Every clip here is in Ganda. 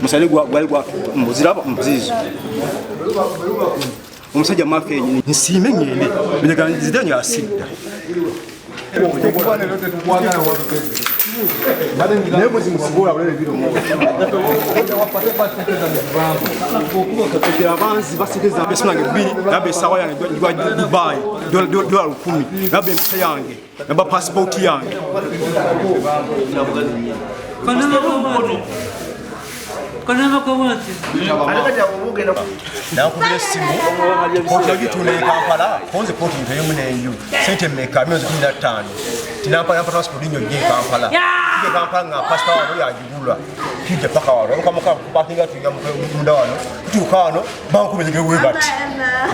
Musale gwali gwa muziraba muzizo omusajja mafe nyini nsime ngende bilega nzidanya asida abanzi basekeza besinange bbiri nabe sawa yange gwa Dubai dola 10 nabe mpesa yange naba passport yange Kanama kawati. Na kubira simu poti yagitune Kampala konze poti ntayo munenyu sente meka 15 tinampa passport nyo je Kampala je Kampala nga passport wano yagibula kije paka wano kama kupatinga tuya munda wano tukano banku benyege webati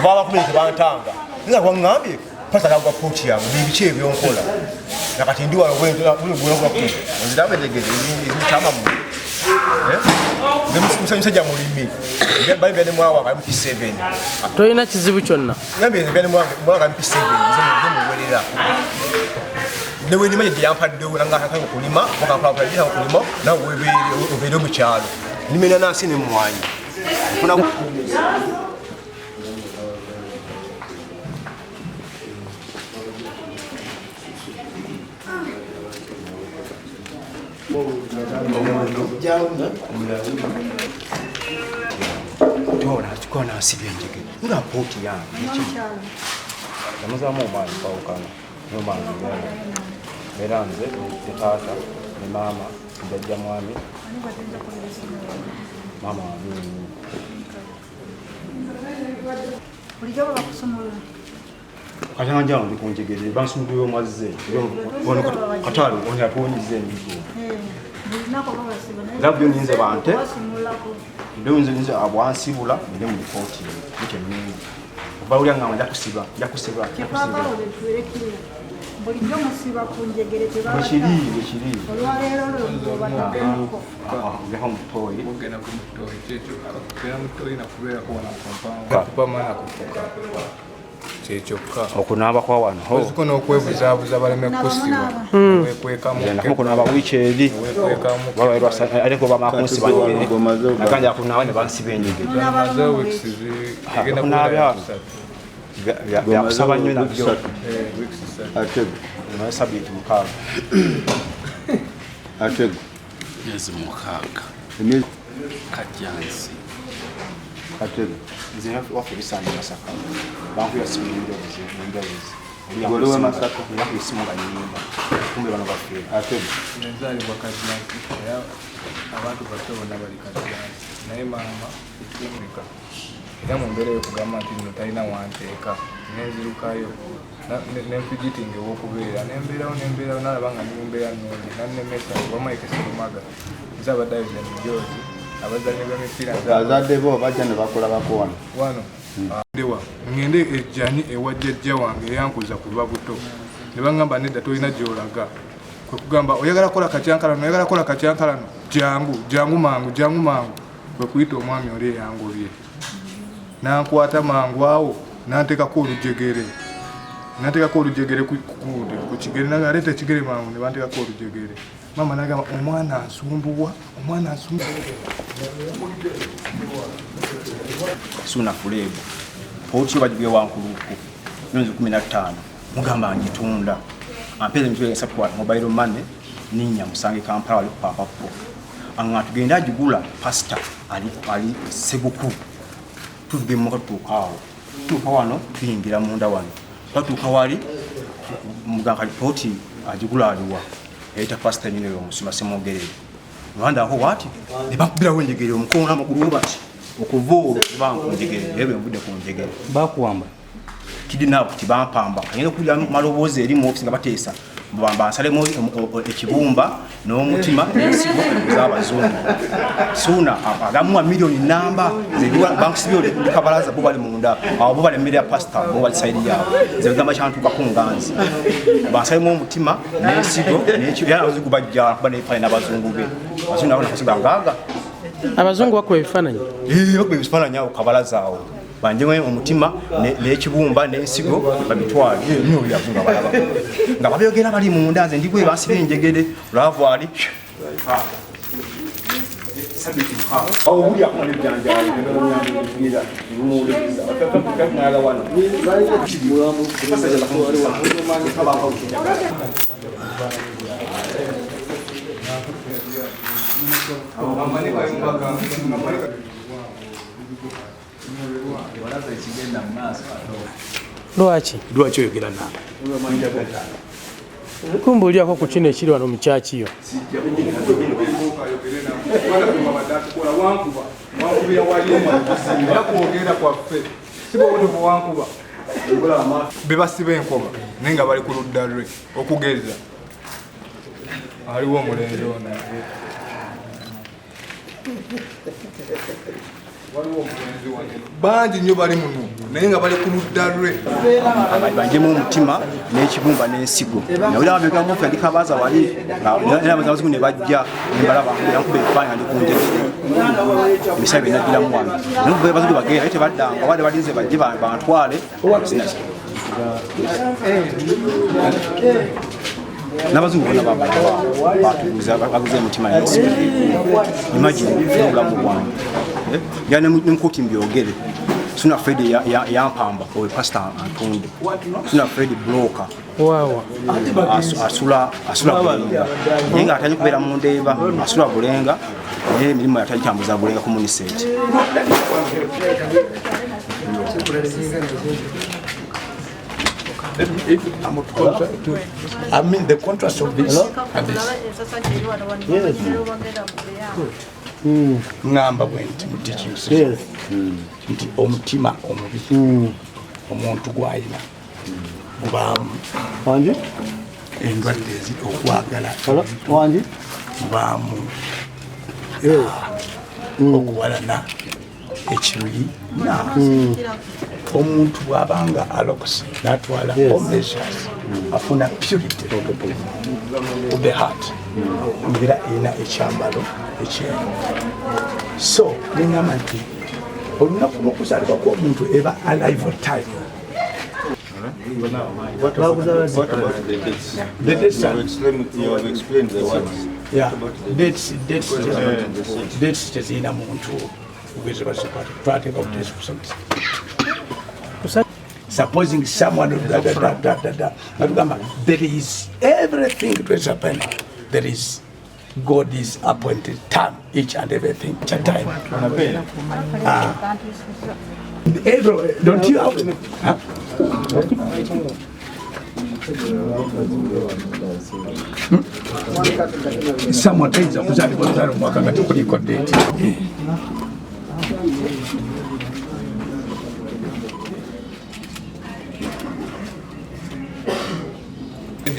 baba kumenye bantanga nga kwangambi pasa kagwa poti yangu bibiche byonkola nakati ndiwa wendo buli kwa kuti nzirabe negeze ni chama mu musajja mulimi bali bene mwawa nga MP7 toyina kizibu kyonna ngambe bene mwawa nga MP7 muwerera newe nimaye yampadde nga kaka kulima mukampala kulima kulima na webere mu kyalo nimena nasi ne mwanyi kuna Dora tukona asibye njege nga poti yangu Namuzamu omwana kwawukana n'omwana era nze ne taata ne maama jjajja mwami maama Katanga ndi kunjegere bansumuduyo mwazze bono katalo oni aponyize ndigo Labyo ninze bante ndonze ninze abwansibula ndi mu koti nke mingi bawulya nga ndakusiba bulijjo musiba kunjegere bechiri olwaleero lwobaddeeko ngaho mutoyi ogenda ku mutoyi kyekyo mutoyi nakubeera kuwana kompanga kupamana kufuka kyekyoka okunaaba kwa wano oziko n'okwebuzaabuza baleme kusiba wekwekamu nakunaaba wicheri walwairwa ariko bamakunsiba nakanja kunaaba ne bansiba enjegere namaze weekisizi egenda kunaaba yakusaba nnyo nabyo atego sabiti mukaaga atego myezi mukaaga kajjansi atego nze wafe bisanja Masaka banku yasimu n'enjozi Golowe Masaka yakisimu nga nyimba kumbe bano bafeera atego nezaalibwa kajjansi era abantu bato bonna bali kajjansi naye maama ekyemeka era mu mbeera y'okugamba nti nno talina wanteeka nenzirukayo nempigitinga ew'okubeera nembeerawo nalaba nga nimumbeera nnungi nannemesa bamaikeserumaga nze abaddayo George abazanyi b'emipiira azadde bo bajja ne bakulabako wano ndewa ngende ejjani ewa jjajja wange eyankuza ku lwa buto ne baŋŋamba nedda tolina gy'olaga kwe kugamba oyagala kola katyankalano jangu mangu kwe kuyita omwami oli eyangobye nankwata mangu awo nanteekako olujegere ku kigere naleeta ekigere mangu ne banteekako olujegere mama nagamba omwana nsumbuwa suna fulebu poti wajibwe wankuluku myezi 15 mugamba njitunda ampeze mtwe support mobile money ninya musange Kampala wali papapo anga tugenda ajigula pasta ali seguku tuvuge mukatukawo tukawano bingira munda wano patuka wali muganga poti ajigula aliwa yaita pasta nyine yo musima semogerere Rwanda aho wati ne bakubira wenjegere omukono amaguru bati okuvoola banku njegere ebe mbude ku njegere bakuwamba kidinap kibampamba ngene kulya maloboze eri mu office nga batesa bansalemu ekibumba n'omutima n'ensigo z'abazungu suuna agamuwa miliyoni namba bankusibye kabalaza bo bali munda abo bo bali emmere ya pasita bo bali sayidi yaabwe nze bigamba kyantuukako nganzi bansalemu omutima n'ensigo era abazungu bajja kuba n'ebifaananyi n'abazungu be abazungu nabo nakasiba ngaaga abazungu bakuba ebifaananyi bakuba ebifaananyi awo kabalaza awo banjemwe omutima n'ekibumba n'ensigo babitwale nnyo byabunga balaba nga babyogera bali munda nze ndi bwe basiba enjjegere olwavaali lwaki oyogera nawe kumbuulyako ku kino ekiri wano mu kyakiyo bebasiba enkoba naye nga bali ku ludda lwe okugeza aliwo omulenzi ono bangi nnyo bali muno naye nga bali ku ludda lwe banjemu omutima n'ekibumba n'ensigo nawulira babegamufe ali kabaza wali abazungu ne bajja nembalaba yankuba ebifaananyi ndi kunjegere ebisabe byenaddiramu wano naye abazungu bagenda naye tebaddanga wali balinze bajje bantwale n'abazungu bonna baguza emitima n'ensigo imagine obulamu bwange ya nemukoti mbyogere suna Fred yampamba owe pastor antunde suna Fred broker wawa asula bulenga yenga atali kubera mu ndeeba asula bulenga naye emirimu yatali kyambuza bulenga ku muniseti I mean the contrast of this and this. Ngamba bwenti mu teaching system. Nti omutima omubi. Omuntu gwayina. Gubaamu. Wanji? Endwadde okwagala. Wanji? Gubaamu. Okuwalana ekiruyi. Omuntu bw'abanga alokose n'atwala measures afuna purity of the heart mbeera erina ekyambalo ekyeru so nengamba nti olunaku lw'okuzaalibwa kw'omuntu eba alive time. What about the dates? The dates are, you have explained the words. Yeah, dates tezirina muntu ugeze bazikwata twateeka obutesi kusomesa. Supposing someone there is everything that is happening. There is God is appointed time, each and everything, each time. Don't you have to? Someone tells us that we are working to record date.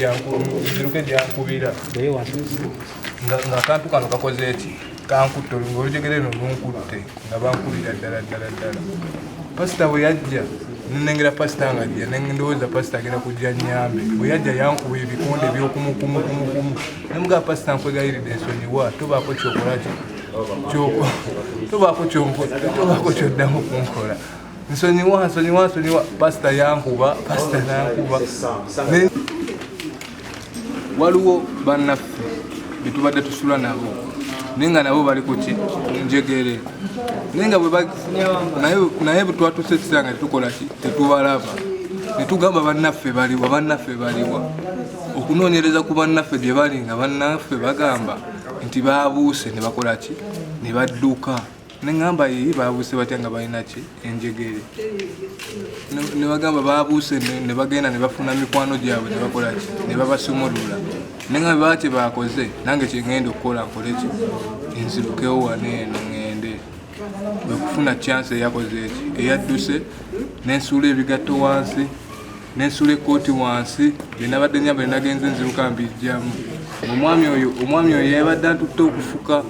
eziruke gyankubira ng'akantu kano kakoze eki kankutte ng'olujegere eno lunkutte nga bankubira ddala pasita bwe yajja nenengera pasita nga ajja ndowooza pasita agenda kujja nnyambe bwe yajja yankuba ebikonde by'okumukumu nemugaba pasita nkwegayiridde ensonyiwa tobaako kyokolaki tobaako kyoddamu kunkola nsonyiwa pasita yankuba waliwo bannaffe betubadde tusula nabo naye nga nabo bali kuki njegere naye nga naye bwe twatuse ekisanga tetukola ki tetubalaba netugamba bannaffe baliwa okunoonyereza ku bannaffe gye bali nga bannaffe bagamba nti babuuse ne bakola ki ne badduka neŋŋamba ye babuuse batya nga balina ki enjegere ne bagamba babuuse ne bagenda ne bafuna mikwano gyabwe ne bakola ki ne babasumulula neŋŋamba baba kye bakoze nange kyengenda okukola nkole ki nzirukewo waneeno ŋŋende bwe kufuna chance eyakoze eki eyadduse nensuula ebigatto wansi nensula ekkooti wansi byenabadde nyamba nagenze nziruka mbijjamu. Omwami oyo yabadde antutte okufuka.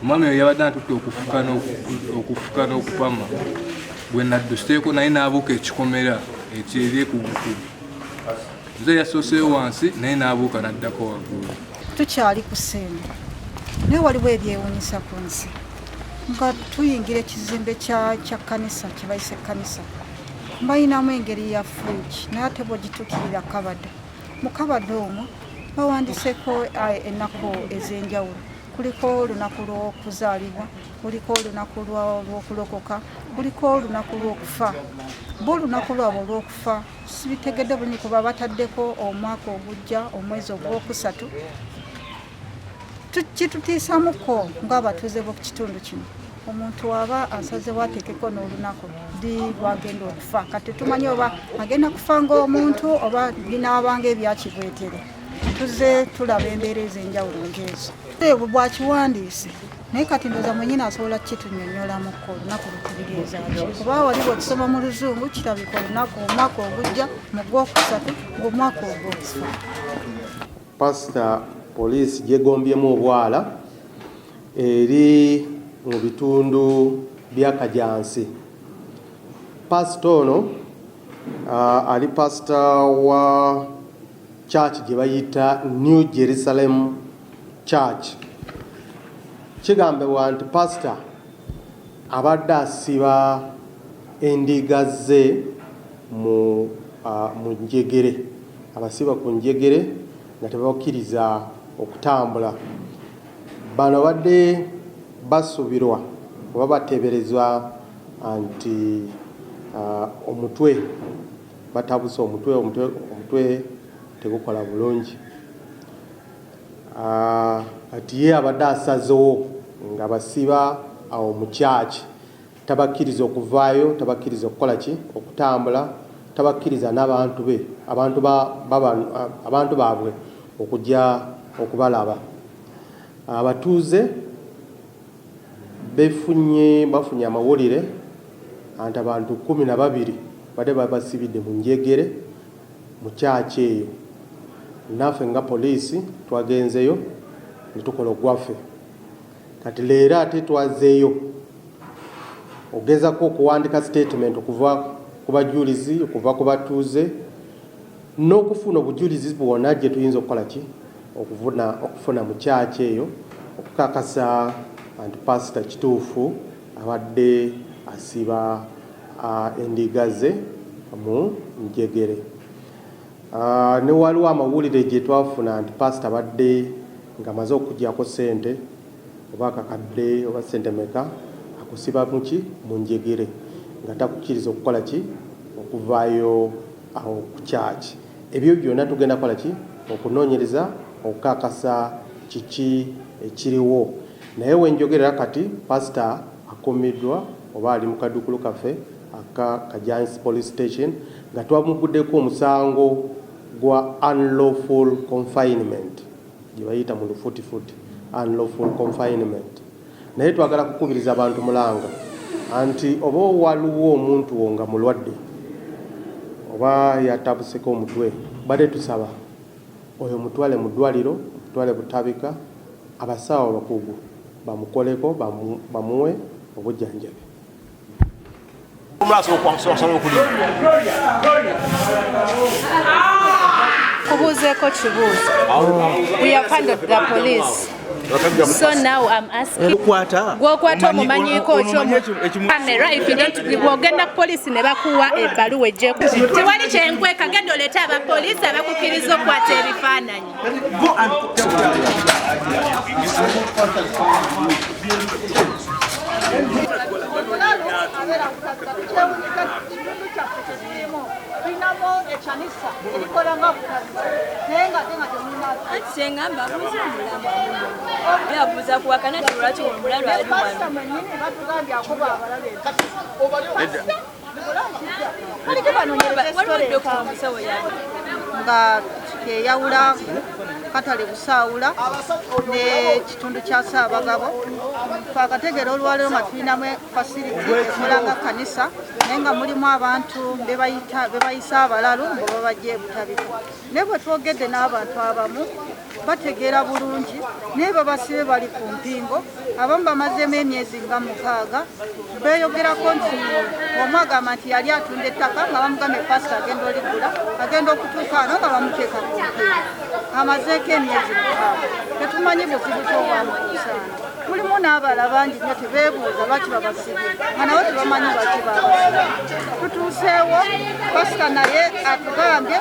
Omwami oyo yabadde antutte okufuka n'okupama. Bwe nadduseeko naye n'abuuka ekikomera ekyeri ku nze yasooseyo wansi naye n'abuuka n'addako waggulu. Tukyali ku ssente naye waliwo ebyewuunyisa ku nsi nga tuyingira ekizimbe kya kkanisa kye bayise ekkanisa balinamu engeri ya fridge naye ate bw'ogitukirira kabada mu kabada omwo bawandiseeko ennaku ez'enjawulo. Kuliko olunaku lw'okuzaalibwa, kuliko olunaku lw'okulokoka, kuliko olunaku lw'okufa. Olunaku lwabwe olw'okufa sibitegedde bulungi kuba bataddeko omwaka ogujja omwezi ogwokusatu. Kitutiisamuko ng'abatuuze b'oku kitundu kino. Omuntu aba asazeewo ateekeko n'olunaku lwagenda okufa. Kati tumanyi oba agenda kufa ng'omuntu oba binaabanga ebyakibwetere. Tuze tulaba embeera ez'enjawulo ng'ezo. Ebwo bwakiwandiise naye kati ndoza mwenyini asobola kitunyonnyolamuko olunaku lukubireeza ki. Kuba wali bw'otusoma mu Luzungu kirabika olunaku omwaka ogujja mu Gwokusatu ng'omwaka ogwokufa. Pasita poliisi gyegombyemu obwala eri mu bitundu bya Kajansi. Pasita ono ali pasita wa church gye bayita New Jerusalem Church. Kigambibwa nti pasita abadde asiba endiga ze mu njjegere. Abasiba ku njjegere nga tebakkiriza okutambula. Bano badde basubirwa oba bateeberezwa nti omutwe batabuse omutwe tegukola bulungi. Ati ye abadde asazewo nga basiba awo mu kyaki tabakkiriza okuvaayo, tabakkiriza okukola ki okutambula, tabakkiriza n'abantu be abantu baabwe okujja okubalaba. Abatuuze bafunye amawulire anti abantu 12 badde babasibidde mu njjegere mu kyaki eyo. Naffe nga poliisi twagenzeyo ne tukola ogwaffe. Kati leero ate twazeeyo ogezako okuwandika statement okuva ku bajulizi, okuva ku batuuze n'okufuna obujulizi bwonna gye tuyinza okukola ki okufuna mu kyaki eyo okukakasa anti pasita kituufu abadde asiba endiga ze mu njjegere. Ne waliwo amawulire gye twafuna nti pasita badde ng'amaze okugyako ssente oba akakadde oba ssente meka akusiba muki mu njjegere nga takukkiriza okukola ki okuvaayo awo ku kyaki. Ebyo byonna tugenda kukola ki okunoonyereza okukakasa kiki ekiriwo. Naye wenjogerera kati pasita akumiddwa oba ali mu kaduukulu kaffe aka Kajansi Police Station nga twamuguddeko omusango gwa unlawful confinement gye bayita mu lufuutifuuti unlawful confinement. Naye twagala kukubiriza abantu mulanga anti oba waliwo omuntu wo nga mulwadde oba yatabuseko omutwe badde tusaba oyo mutwale mu ddwaliro, mutwale butabika, abasawo abakugu bamukoleko bamuwe obujjanjabi. Kubuzeeko kibuuzo. We have handled the police. So now I'm asking. Gwokwata omumanyiiko okyomukkamera if you don't bw'ogenda ku poliisi ne bakuwa ebbaluwa ejjeeko. Tewali kyenkweka genda oleete abapoliisi abakukkiriza okukwata ebifaananyi. yabuuza kuwakana lwaki omulalu ali nga yawula akatale busaawula n'ekitundu kya Ssaabagabo twakategeera olwaleero nga tulinamu fasiliti ekola nga kkanisa naye nga mulimu abantu be bayisa abalalu mbo babajja ebutabika naye bwe twogedde n'abantu abamu bategeera bulungi naye babasibe bali ku mpingo abamu bamazeemu emyezi nga 6 beeyogerako nti omu agamba nti yali atunda ettaka nga bamugambye pasita agenda oligula agenda okutuuka ano nga bamuteeka ku mpingo amazeeko emyezi 6 tetumanyi buzibu kyobwamukusaana mulimu n'abala bangi nnyo tebeebuuza lwaki babasibye nga nabo tebamanyi lwaki babasibye tutuuseewo pasita naye atugambye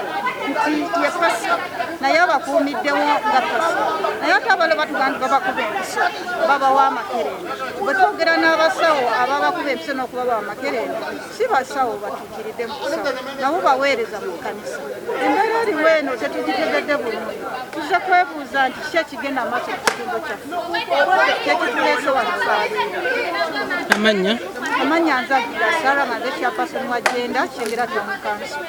nti ye pasita naye abakuumiddewo nga pasita naye ate abale batugamba nti babakuba empiso babawa amakerenda bwe twogera n'abasawo ababakuba empiso n'okubabawa amakerenda si basawo batuukiridde mu kusawo nabo baweereza mu kkanisa embeera eriwo eno tetugitegedde bulungi tuzze kwebuuza nti ki ekigenda maaso ku kitundu kyaffe kyekituleese wano Amanya Nzagira Sara nga nze chairperson wa Agenda Kyengera Town Council.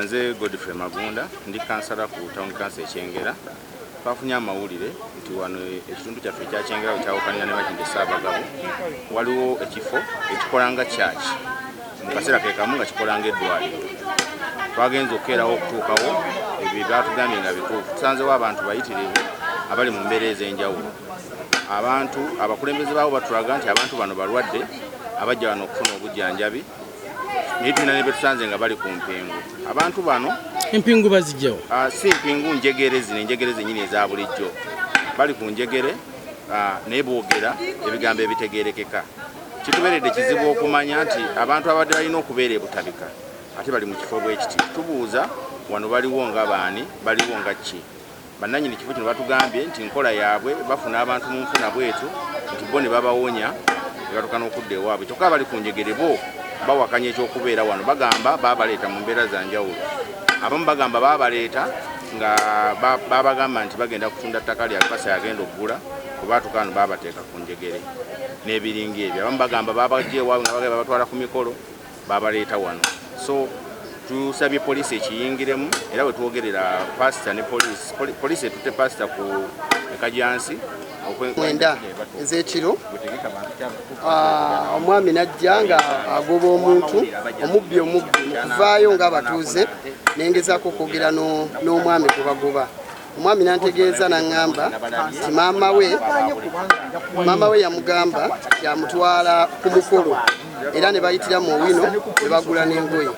Nze Godfrey Magunda ndi kansala ku Town Council Kyengera. Twafunye amawulire nti wano ekitundu kyaffe kya Kyengera kyawukanira ne bakinde Ssaabagabo waliwo ekifo ekikola nga church mu kaseera ke kamu nga kikola nga eddwaliro. Twagenze okukeerawo okutuukawo ebyo byatugambye nga bituufu tusanzewo abantu bayitirivu abali mu mbeera ez'enjawulo. Abantu abakulembeze baabo batulaga nti abantu bano balwadde abajja wano okufuna obujjanjabi naye tulina ne betusanze nga bali ku mpingu. Abantu bano empingu bazijjawo si mpingu njegere zino enjegere zenyini eza bulijjo bali ku njegere naye boogera ebigambo ebitegeerekeka. Kitubeeredde kizibu okumanya nti abantu abadde balina okubeera ebutabika ate bali mu kifo bwekiti. Tubuuza wano baliwo nga baani baliwo nga ki bannannyini kifo kino batugambye nti nkola yaabwe bafuna abantu mu nfuna bwetu nti bo ne babawonya ne batukana okudda ewaabwe kyokka bali ku njegere bo bawakanya ekyokubeera wano bagamba babaleeta mu mbeera za njawulo. Abamu bagamba babaleeta nga babagamba nti bagenda kutunda ttaka lya Kasa yagenda okugula kuba tukano babateeka ku njegere n'ebiringa ebyo. Abamu bagamba babajja ewaabwe nga bagenda batwala ku mikolo babaleeta wano. So tusabye poliisi ekiyingiremu era bwe twogerera pasita ne poliisi etutte pasita ku Kajansi mwenda ez'ekiro omwami najja nga agoba omuntu omubbi okuvaayo ng'abatuuze nengezaako okwogera n'omwami gwe bagoba. Omwami nantegeeza n'aŋŋamba nti maama we yamugamba yamutwala ku mukolo era ne bayitiramu owino ne bagula n'engoye.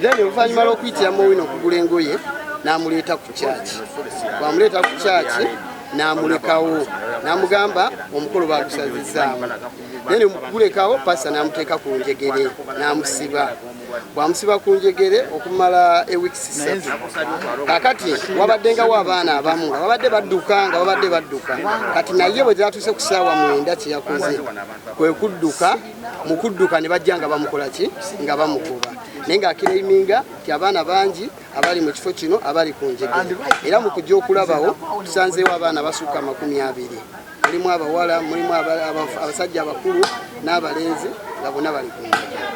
Then oluvannyuma lw'okuyitiramu owino okugula engoye n'amuleeta ku kyaki. Bwamuleeta ku kyaki n'amulekawo n'amugamba omukolo bagusazizzaamu. Then okugulekawo pasita n'amuteeka ku njegere n'amusiba. Bwamusiba ku njegere okumala ewiikisi 3. Kakati wabaddengawo abaana abamu nga babadde badduka kati naye bwe gyatuuse ku ssaawa 9 kye yakoze kwe kudduka mu kudduka ne bajja nga bamukola ki nga bamugoba naye ng'akireiminga nti abaana bangi abali mu kifo kino abali ku njegere era mu kujja okulabawo tusanzeewo abaana basukka 20. Mulimu abawala mulimu abasajja abakulu n'abalenzi nga bonna bali ku njegere.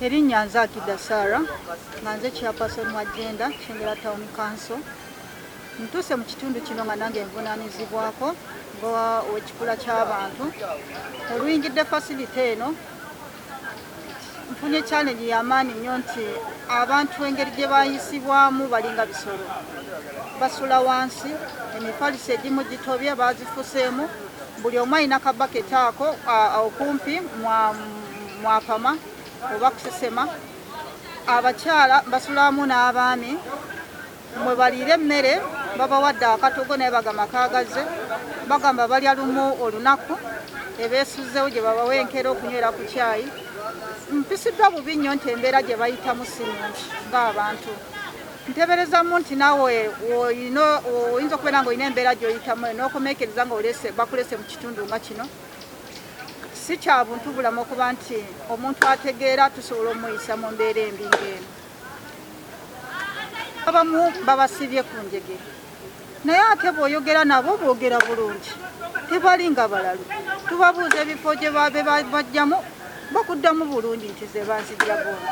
Erinnya Nzagira Sara nga nze chairperson wa Agenda Kyengera Town Council. Ntuuse mu kitundu kino nga nange nvunaanyizibwako w'ekikula ky'abantu. Oluyingidde fasilite eno nfunye challenge y'amaanyi nnyo nti abantu engeri gye bayisibwamu balinga bisolo. Basula wansi, emifaliso egimu gitobye bazifuseemu, buli omu alina kabaketi ako okumpi mwapama oba kusesema. Abakyala basulamu n'abaami mwe baliira emmere babawadde akatogo naye bagamba kaagaze bagamba balya lumu olunaku ebeesuzzewo gye babawa enkera okunywera ku kyayi. Mpisiddwa bubi nnyo nti embeera gye bayitamu si nnungi ng'abantu. Nteeberezamu nti naawe oyinza okubeera nga olina embeera gy'oyitamu n'okumeekereza nga bakulese mu kitundu nga kino. Si kya buntu bulamu okuba nti omuntu ategeera tusobola omuyisa mu mbeera embi ng'eno. Abamu babasibye ku njegere naye ate bw'oyogera nabo boogera bulungi tebali nga balalu. Tubabuuza ebifo gye bajjamu bakuddamu bulungi nti ze banzijira bombi.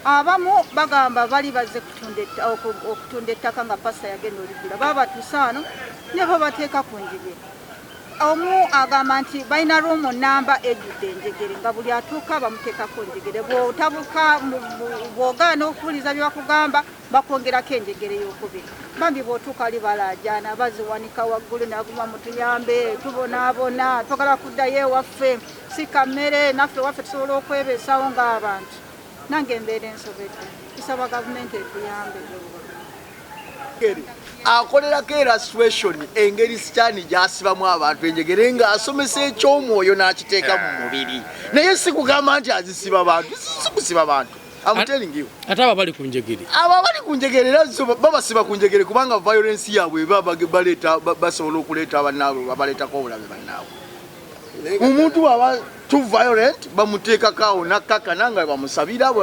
abamu bagamba bali bazze okutunda ettaka nga pasita yagenda oligula babatusaano ne babateeka ku njegere. Omu agamba nti balina ruumu namba ejjudde enjegere nga buli atuuka bamuteeka ku njegere. Bw'otabuka bw'ogaana okuwuliza bye bakugamba bakwongerako enjegere y'okubiri. Bambi bw'otuuka ali balaajana baziwanika waggulu naguma mutuyambe tubonaabona twagala kuddayo ewaffe si kammere naffe waffe tusobola okwebeesawo ng'abantu. Nange embeera ensobedde tusaba gavumenti etuyambe. Akolerako illustration engeri sitaani gy'asibamu abantu enjegere ng'asomesa ekyomwoyo n'akiteeka mu mubiri. Naye si kugamba nti azisiba bantu, si kusiba bantu. I'm telling you. Ate abo bali ku njegere. Abo bali ku njegere era babasiba ku njegere kubanga violence yaabwe basobola okuleeta bannaabwe babaleetako obulabe bannaabwe. Omuntu aba too violent bamuteekako awo nakkakana nga bamusabira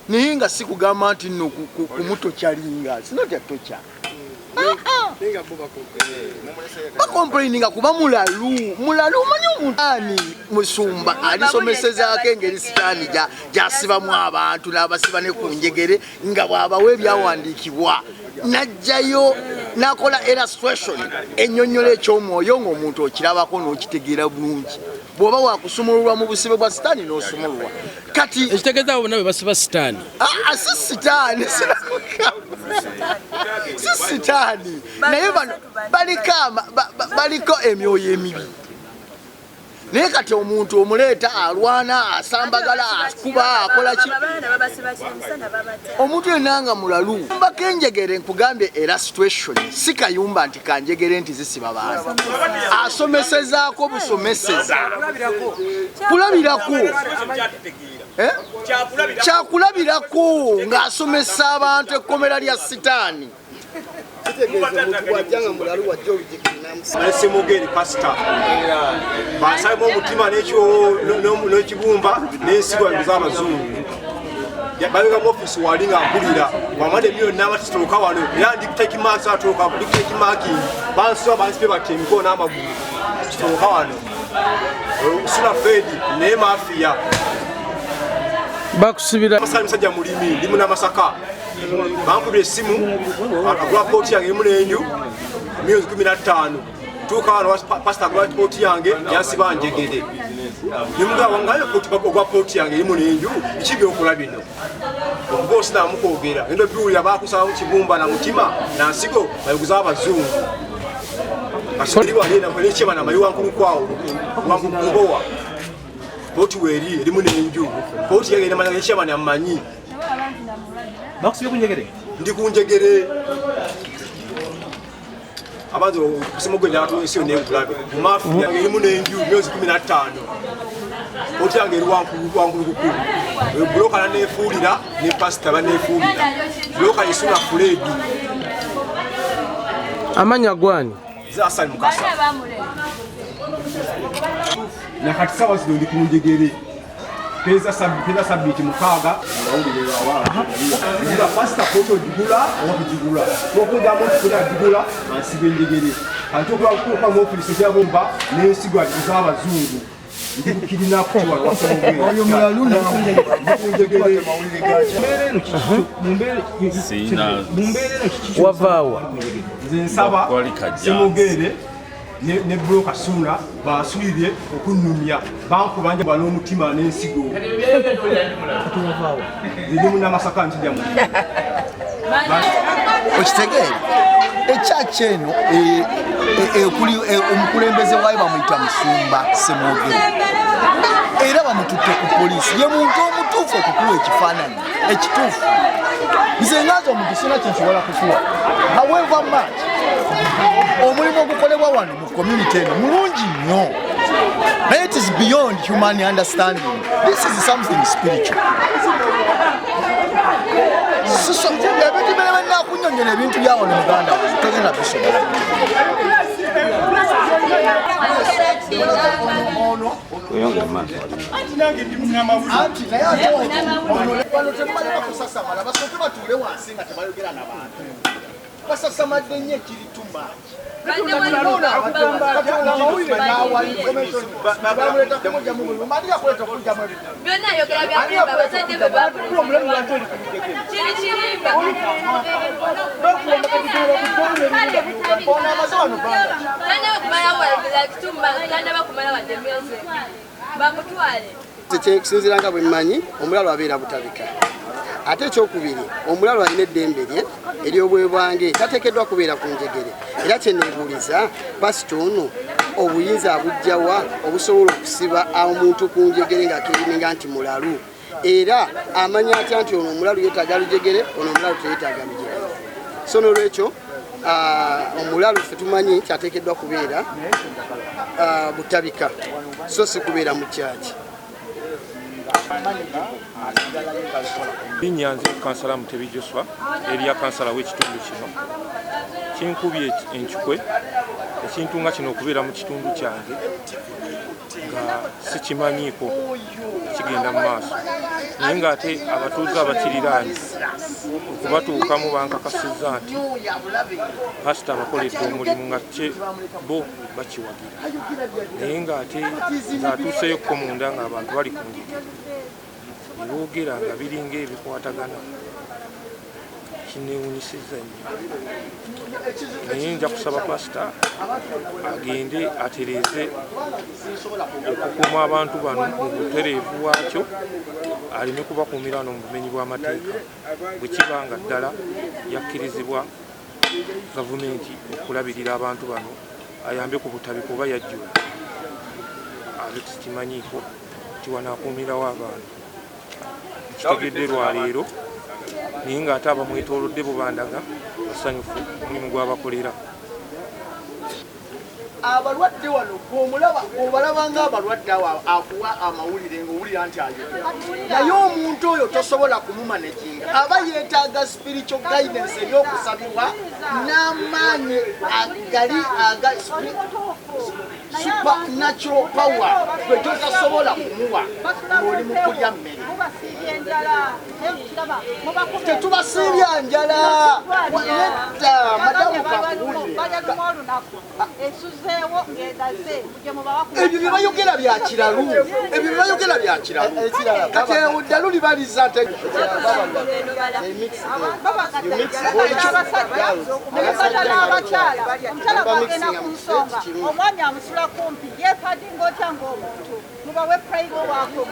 naye nga si kugamba nti nno kumutokyalinga. It's not a torture. Bakomplaininga kuba mulalu omanyi omuntu ani Musumba alisomesezaako engeri sitaani gy'asibamu abantu n'abasiba ne ku njegere nga bw'abawa ebyawandiikibwa najjayo n'akola illustration ennyonnyola eky'omwoyo ng'omuntu okirabako n'okitegeera bulungi. Bw'oba wakusumululwa mu busibe bwa sitaani n'osumululwa. Kati ekitegeeza abo bonna be basiba sitaani. Si sitaani si sitaani naye bano baliko emyoyo emibi. Naye kati omuntu omuleeta alwana asambagala akuba akola ki omuntu yenna nga mulalu mbako enjegere nkugambe era situation si kayumba nti kanjegere nti zisiba bantu asomesezaako busomeseza kulabirako kyakulabirako ng'asomesa abantu ekkomera lya sitaani. Semugeri pastor basaimo omutima n'ekibumba n'ensigo z'abazungu balinga mu office walinga mpulira wamade miliyoni n'abatitooka wano era ndi kuteki maaki atooka buli kuteki maaki bansiba bansibe bati emikono n'amagulu kitooka wano sula fedi ne mafiya bakusibira musajja mulimi ndi munamasaka bankubira essimu agula pooti yange erimu n'enju milioni 15 tuuka wano pasita agula pooti yange yansiba njegere nimugamba ngayo ogwa pooti yange erimu n'enju biki byokola bino okuba osinamukwogera endo biwulira bakusaba mu kibumba na mutima nansigo bayiguza abazungu asiriwaliekyeba namayi wankulukwawo wankukubowa pooti weeri erimu n'enju pooti yange ekyeba namanyi bakusibye kunjegere ndi kunjegere abantu kusemogwe n'atuyesiyo n'ebulabe mu mafiya yange erimu n'enju myezi 15 pooti yange eri wankulu buloka naneefuulira ne pasita baneefuulira buloka yesuna fuledi amanya gwani zasali mukasa nakati sawa zino ndi kunjegere peza sabiti mukaaga nga pasita koto digula okujigula okuga mu kula digula ansibe njegere kanto kwa mu ofisi ya bomba n'ensigo z'abazungu ndikirina kuwa wasomwe oyo mulalu na kunjegere mumbere wavawa nsaba semugere ne broka suna basulire okunumya banku banje bano omutima n'ensigo ndi munamasaka ntijamu okitegeere ekyaki eno omukulembeze waayo bamuyita Musumba Semugeri era bamututte ku poliisi ye muntu omutuufu okukuwa ekifaananyi ekituufu. Nze ngaza omuntu sina kyensobola kukuwa however much omulimu ogukolebwa wano mu community eno mulungi nnyo naye it is beyond human understanding. This is something spiritual. ebintu bere nakunyonyola ebintu byawo ne muganda togenda bisobola basasamadde nnyo ekiritumba Sinzira nga bwe mmanyi omulalo abeera butabika. Ate ekyokubiri omulalo alina eddembe lye ery'obwebwange tateekeddwa kubeera ku njegere. Era kyeneebuuliza pasito ono obuyinza abujjawa obusobola okusiba omuntu ku njegere ng'akiriminga nti mulalu. Era amanya atya nti ono omulalu yeetaaga lujegere ono omulalu teyeetaaga lujegere. So n'olwekyo omulalu ffe tumanyi nti ateekeddwa kubeera butabika so si kubeera mu kyaki. Binyanze kansala Mutebi Joshua eriya kansala w'ekitundu kino kinkubye enkikwe ekintu nga kino okubeera mu kitundu kyange nga sikimanyiiko kigenda mu maaso naye ng'ate abatuuze abakiriraanye okubatuukamu bankakasizza nti pasita abakoledde omulimu nga bo bakiwagira naye ng'ate ng'atuuseeyokko munda ng'abantu bali ku njegere boogera nga biringa ebikwatagana kineewunyisizza nnyo naye nja kusaba pasita agende atereeze okukuuma abantu bano mu butereevu bwakyo aleme kubakuumira no mu bumenyi bw'amateeka bwe kiba nga ddala yakkirizibwa gavumenti okulabirira abantu bano ayambe ku butabiko oba yajjula ate tukimanyiiko nti wanaakuumirawo abantu kitegedde lwaleero naye ng'ate abamwetoolodde bubandaga basanyufu omulimu gw'abakolera. Abalwadde wano obalaba ng'abalwadde awo akuwa amawulire ng'owulira nti ayogera naye omuntu oyo tosobola kumumanaginga aba yeetaaga spiritual guidance ery'okusabibwa n'amaanyi agali supernatural power gwe totasobola kumuwa ng'oli mu kulya mmere. Tetubasiibya njala nedda madamu kakuwulire ebyo bye bayogera bya kiralu kati eddalu libaliza omwami amusula kumpi yeekadinga otya ng'omuntu mubawe prayigo waako